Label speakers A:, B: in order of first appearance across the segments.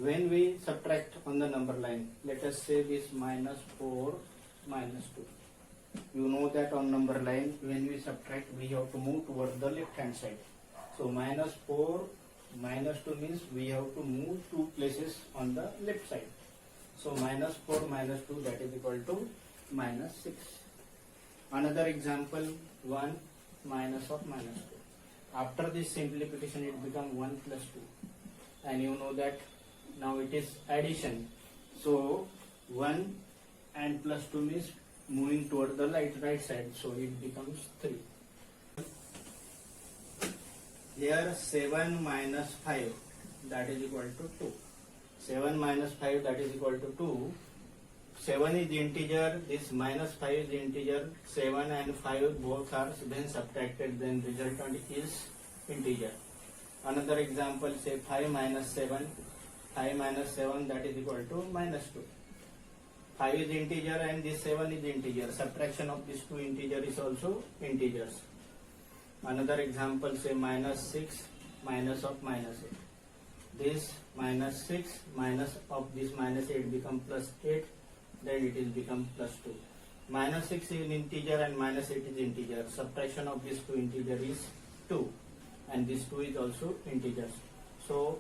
A: when we subtract on the number line, let us say this minus 4 minus 2. You know that on number line, when we subtract, we have to move toward the left hand side. So minus 4 minus 2 means we have to move 2 places on the left side. So minus 4 minus 2, that is equal to minus 6. Another example, 1 minus of minus 2. After this simplification, it becomes 1 plus 2. And you know that now it is addition. So 1 and plus 2 means moving toward the right side. So it becomes 3. Here 7 minus 5, that is equal to 2. 7 minus 5, that is equal to 2. 7 is integer, this minus 5 is integer. 7 and 5 both are then subtracted, then resultant is integer. Another example, say 5 minus 7. 5 minus 7, that is equal to minus 2. 5 is integer and this 7 is integer. Subtraction of these two integer is also integers. Another example, say minus 6 minus of minus 8. This minus 6 minus of this minus 8 become plus 8, then it is become plus 2. Minus 6 is integer and minus 8 is integer. Subtraction of these two integer is 2, and this 2 is also integers. So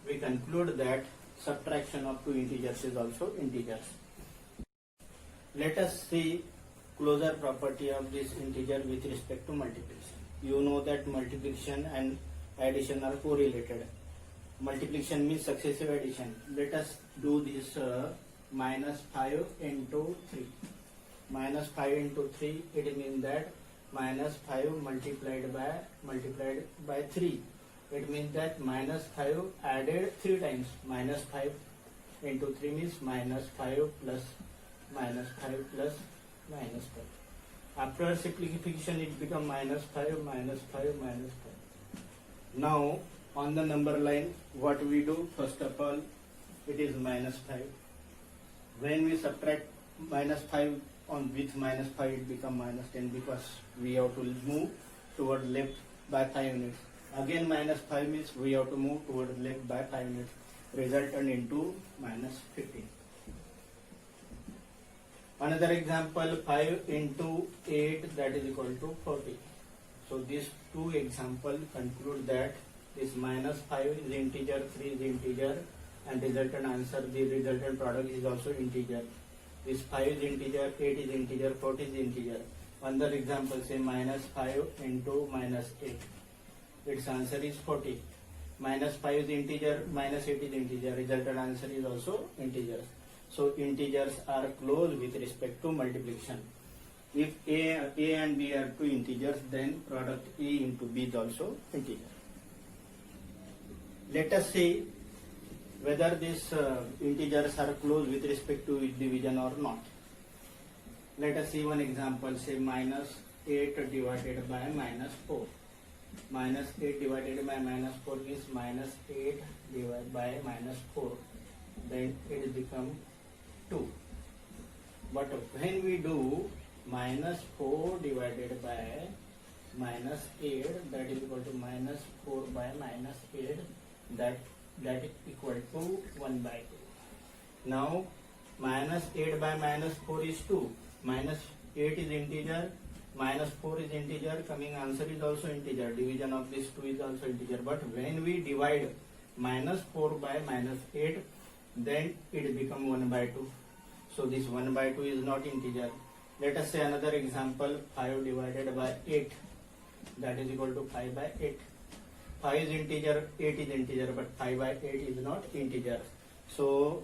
A: we conclude that subtraction of two integers is also integers. Let us see closure property of this integer with respect to multiplication. You know that multiplication and addition are correlated. Multiplication means successive addition. Let us do this minus 5 into 3. Minus 5 into 3, it means that minus 5 multiplied by 3. It means that minus 5 added 3 times. Minus 5 into 3 means minus 5 plus minus 5 plus minus 5. After simplification, it becomes minus 5 minus 5 minus 5. Now on the number line, what we do? First of all, it is minus 5. When we subtract minus 5 on with minus 5, it becomes minus 10 because we have to move toward left by 5 units. Again minus 5 means we have to move toward left by 5 units. Resultant into minus 15. Another example, 5 into 8, that is equal to 40. So these two examples conclude that this minus 5 is integer, 3 is integer, and resultant answer, the resultant product is also integer. This 5 is integer, 8 is integer, 40 is integer. Another example, say minus 5 into minus 8. Its answer is 40. Minus 5 is integer, minus 8 is integer. Resultant answer is also integer. So integers are close with respect to multiplication. If A and B are two integers, then product A into B is also integer. Let us see whether these integers are close with respect to division or not. Let us see one example, say minus 8 divided by minus 4. Minus 8 divided by minus 4 is minus 8 divided by minus 4. Then it becomes 2. But when we do minus 4 divided by minus 8, that is equal to minus 4 by minus 8, that is equal to 1 by 2. Now minus 8 by minus 4 is 2. Minus 8 is integer, minus 4 is integer, coming answer is also integer. Division of these two is also integer. But when we divide minus 4 by minus 8, then it becomes 1 by 2. So this 1 by 2 is not integer. Let us say another example, 5 divided by 8, that is equal to 5 by 8. 5 is integer, 8 is integer, but 5 by 8 is not integer. So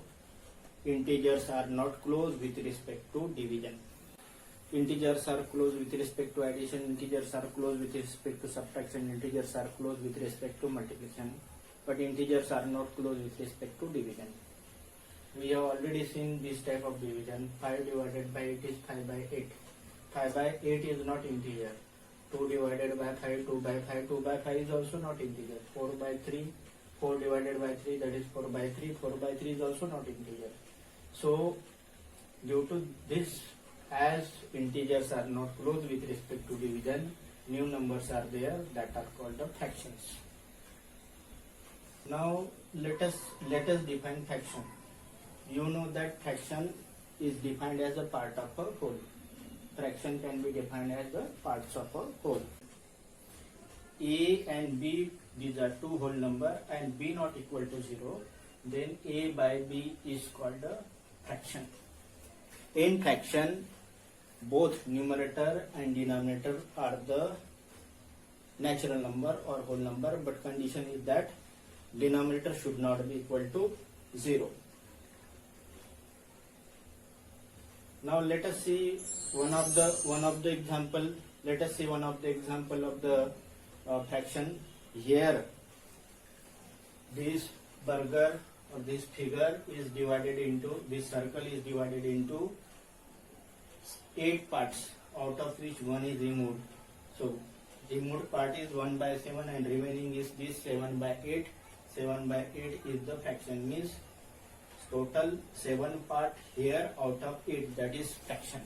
A: integers are not close with respect to division. Integers are close with respect to addition, integers are close with respect to subtraction, integers are close with respect to multiplication, but integers are not close with respect to division. We have already seen this type of division. 5 divided by 8 is 5 by 8. 5 by 8 is not integer. 2 divided by 5, 2 by 5, 2 by 5 is also not integer. 4 by 3, 4 divided by 3, that is 4 by 3, 4 by 3 is also not integer. So due to this, as integers are not close with respect to division, new numbers are there that are called the fractions. Now let us define fraction. You know that fraction is defined as a part of a whole. Fraction can be defined as the parts of a whole. A and B, these are two whole number, and B not equal to 0, then A by B is called a fraction. In fraction, both numerator and denominator are the natural number or whole number, but condition is that denominator should not be equal to 0. Now let us see one of the example. Let us see one of the example of the fraction. Here, this burger or this figure is divided into, this circle is divided into 8 parts, out of which one is removed. So removed part is 1 by 7 and remaining is this 7 by 8. 7 by 8 is the fraction, means total 7 part here out of 8, that is fraction.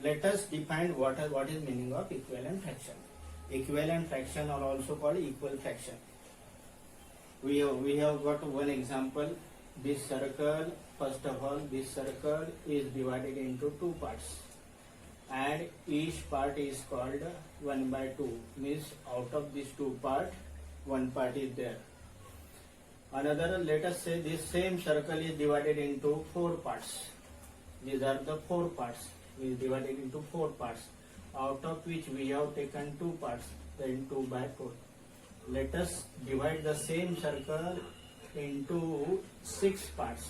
A: Let us define what is meaning of equivalent fraction. Equivalent fraction are also called equal fraction. We have got one example. This circle, first of all, this circle is divided into 2 parts, and each part is called 1 by 2, means out of these 2 parts, 1 part is there. Another, let us say this same circle is divided into 4 parts. These are the 4 parts. We divided into 4 parts, out of which we have taken 2 parts, then 2 by 4. Let us divide the same circle into 6 parts.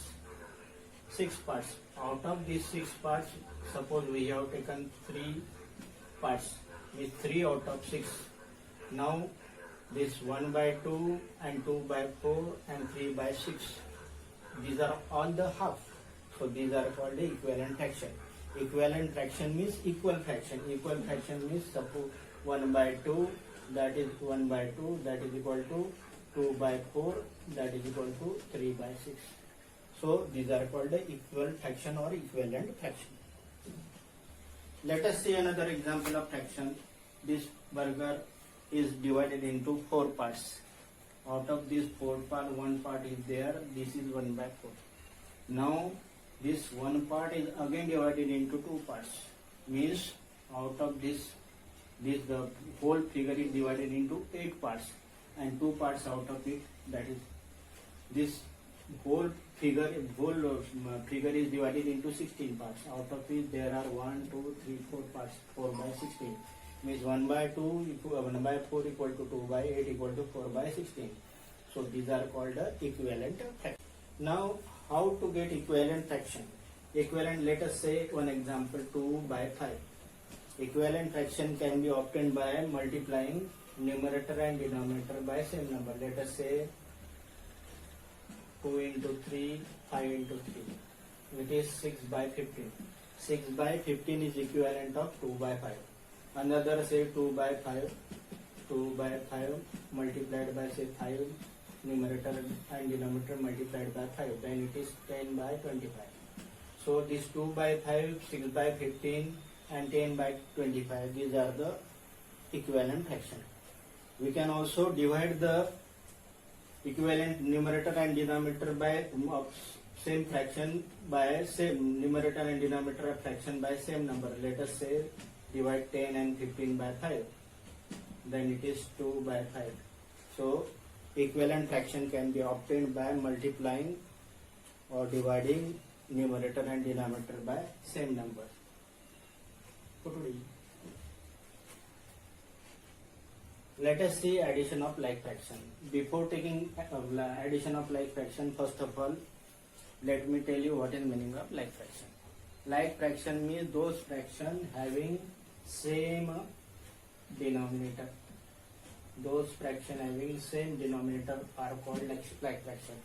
A: 6 parts. Out of these 6 parts, suppose we have taken 3 parts, means 3 out of 6. Now this 1 by 2 and 2 by 4 and 3 by 6, these are all the half. So these are called the equivalent fraction. Equivalent fraction means equal fraction. Equal fraction means suppose 1 by 2, that is 1 by 2, that is equal to 2 by 4, that is equal to 3 by 6. So these are called the equal fraction or equivalent fraction. Let us see another example of fraction. This burger is divided into 4 parts. Out of these 4 parts, 1 part is there. This is 1 by 4. Now this 1 part is again divided into 2 parts. Means out of this the whole figure is divided into 8 parts, and 2 parts out of it, that is this whole figure is divided into 16 parts. Out of it there are 1, 2, 3, 4 parts. 4 by 16 means 1 by 2 equal 1 by 4 equal to 2 by 8 equal to 4 by 16. So these are called equivalent fraction. Now how to get equivalent fraction? Equivalent, let us say one example, 2 by 5. Equivalent fraction can be obtained by multiplying numerator and denominator by same number. Let us say 2 into 3, 5 into 3, which is 6 by 15. 6 by 15 is equivalent of 2 by 5. Another say 2 by 5, 2 by 5 multiplied by say 5, numerator and denominator multiplied by 5, then it is 10 by 25. So this 2 by 5, 6 by 15 and 10 by 25, these are the equivalent fraction. We can also divide the equivalent numerator and denominator by same fraction by same numerator and denominator of fraction by same number. Let us say divide 10 and 15 by 5, then it is 2 by 5. So equivalent fraction can be obtained by multiplying or dividing numerator and denominator by same number. Let us see addition of like fraction. Before taking addition of like fraction, first of all, let me tell you what is meaning of like fraction. Like fraction means those fraction having same denominator. Those fraction having same denominator are called like fraction.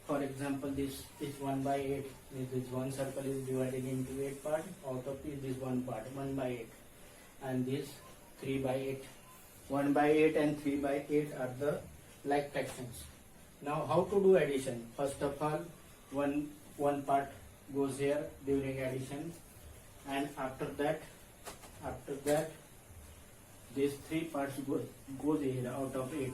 A: For example, this is 1 by 8. This one circle is divided into 8 parts. Out of it, this one part, 1 by 8. And this 3 by 8. 1 by 8 and 3 by 8 are the like fractions. Now how to do addition? First of all, one part goes here during addition, and after that these 3 parts goes here out of 8.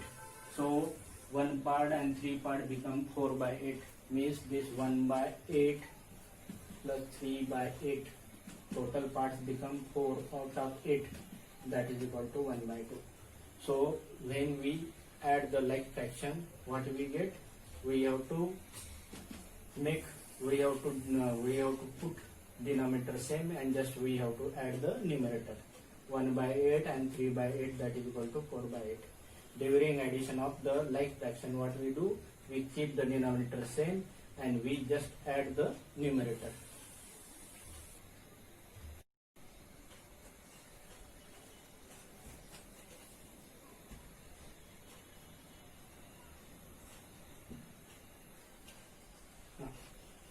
A: So 1 part and 3 part become 4 by 8. Means this 1 by 8 plus 3 by 8. Total parts become 4 out of 8. That is equal to 1 by 2. So when we add the like fraction, what we get? We have to put denominator same, and just we have to add the numerator. 1 by 8 and 3 by 8, that is equal to 4 by 8. During addition of the like fraction, what we do? We keep the denominator same and we just add the numerator.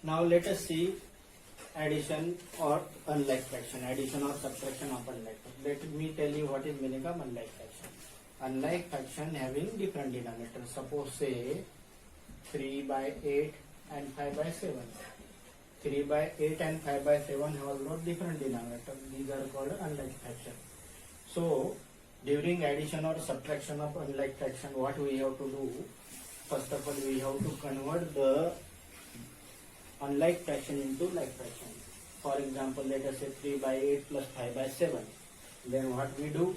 A: Now let us see addition or unlike fraction, addition or subtraction of unlike fraction. Let me tell you what is meaning of unlike fraction. Unlike fraction having different denominator. Suppose say 3 by 8 and 5 by 7. 3 by 8 and 5 by 7 have got different denominator. These are called unlike fraction. So during addition or subtraction of unlike fraction, what we have to do? First of all, we have to convert the unlike fraction into like fraction. For example, let us say 3 by 8 plus 5 by 7. Then what we do?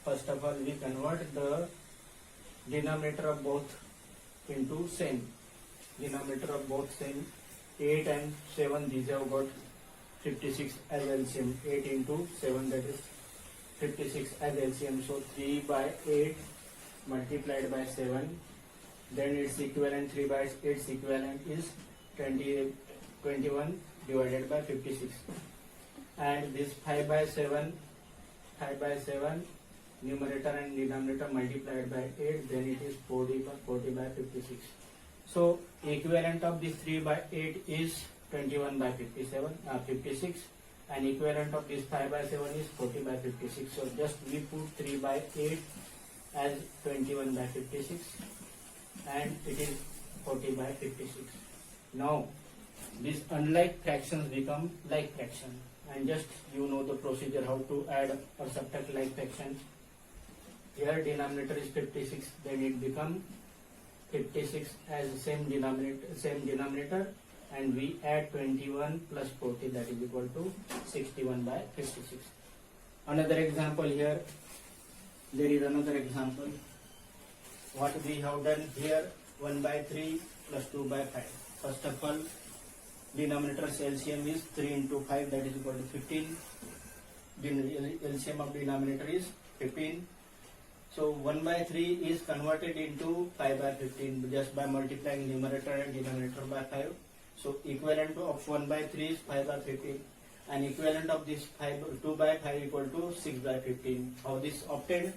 A: First of all, we convert the denominator of both into same. Denominator of both same. 8 and 7, these have got 56 as LCM. 8 into 7, that is 56 as LCM. So 3 by 8 multiplied by 7. Then its equivalent, 3 by 8's equivalent is 21 divided by 56. And this 5 by 7 numerator and denominator multiplied by 8, then it is 40 by 56. So equivalent of this 3 by 8 is 21 by 56, and equivalent of this 5 by 7 is 40 by 56. So just we put 3 by 8 as 21 by 56 and it is 40 by 56. Now these unlike fractions become like fraction, and just you know the procedure how to add or subtract like fraction. Here denominator is 56, then it become 56 as same denominator, and we add 21 plus 40, that is equal to 61 by 56. Another example here, there is another example. What we have done here, 1 by 3 plus 2 by 5. First of all, denominator's LCM is 3 into 5, that is equal to 15. The LCM of denominator is 15. So 1 by 3 is converted into 5 by 15 just by multiplying numerator and denominator by 5. So equivalent of 1 by 3 is 5 by 15, and equivalent of this 2 by 5 equal to 6 by 15. How this obtained?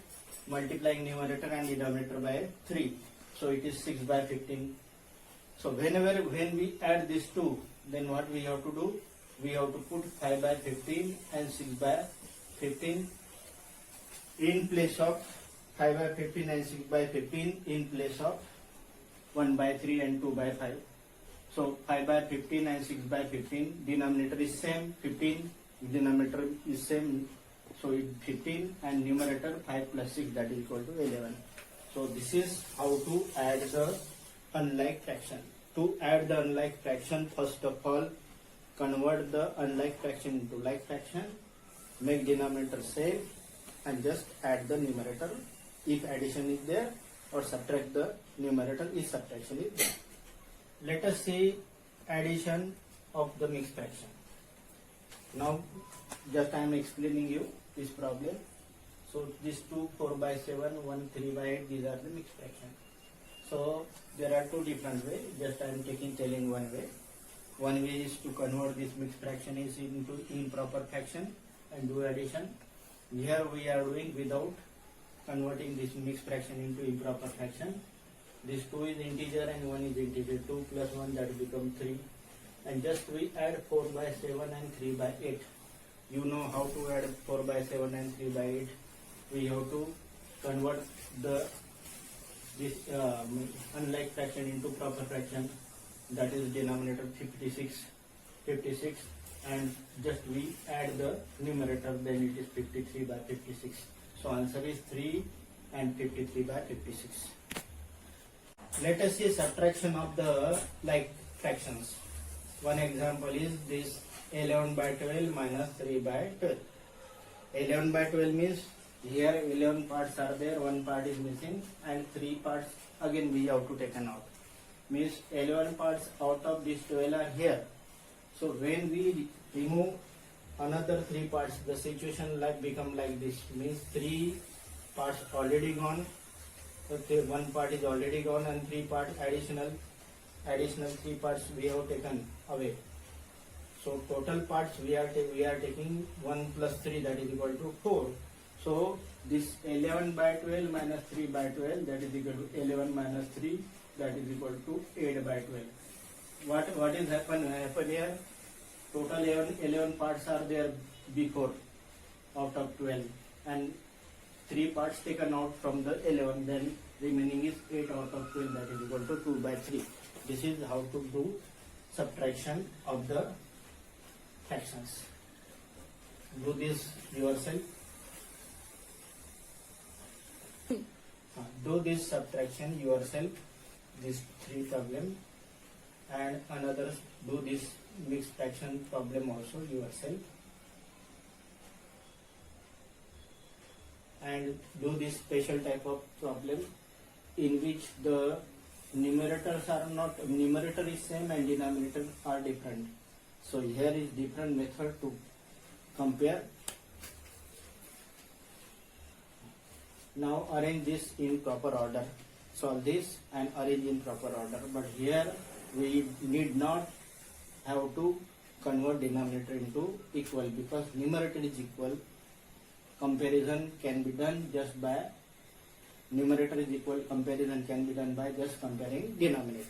A: Multiplying numerator and denominator by 3. So it is 6 by 15. So when we add these two, then what we have to do? We have to put 5 by 15 and 6 by 15 in place of 5 by 15 and 6 by 15 in place of 1 by 3 and 2 by 5. So 5 by 15 and 6 by 15, denominator is same, 15, denominator is same, so it 15, and numerator 5 plus 6, that is equal to 11. So this is how to add the unlike fraction. To add the unlike fraction, first of all, convert the unlike fraction into like fraction, make denominator same, and just add the numerator if addition is there, or subtract the numerator if subtraction is there. Let us see addition of the mixed fraction. Now just I am explaining you this problem. So these 2 4 by 7, 1 3 by 8, these are the mixed fraction. So there are two different ways, just I am telling one way. One way is to convert this mixed fraction into improper fraction and do addition. Here we are doing without converting this mixed fraction into improper fraction. This 2 is integer and 1 is integer. 2 plus 1, that become 3. And just we add 4 by 7 and 3 by 8. You know how to add 4 by 7 and 3 by 8. We have to convert this unlike fraction into proper fraction. That is denominator 56, and just we add the numerator, then it is 53 by 56. So answer is 3 and 53 by 56. Let us see subtraction of the like fractions. One example is this 11 by 12 minus 3 by 12. 11 by 12 means here 11 parts are there, one part is missing, and 3 parts again we have to taken out. Means 11 parts out of this 12 are here. So when we remove another 3 parts, the situation like become like this. Means 3 parts already gone. So one part is already gone and 3 parts additional 3 parts we have taken away. So total parts we are taking 1 plus 3, that is equal to 4. So this 11 by 12 minus 3 by 12, that is equal to 11 minus 3, that is equal to 8 by 12. What is happen here? Total 11 parts are there before out of 12 and 3 parts taken out from the 11, then remaining is 8 out of 12, that is equal to 2 by 3. This is how to do subtraction of the fractions. Do this yourself. Do this subtraction yourself, this 3 problem, and another do this mixed fraction problem also yourself, and do this special type of problem in which the numerators are not, numerator is same and denominator are different. So here is different method to compare. Now arrange this in proper order. Solve this and arrange in proper order. But here we need not have to convert denominator into equal, because numerator is equal. Comparison can be done just by numerator is equal. Comparison can be done by just comparing denominator.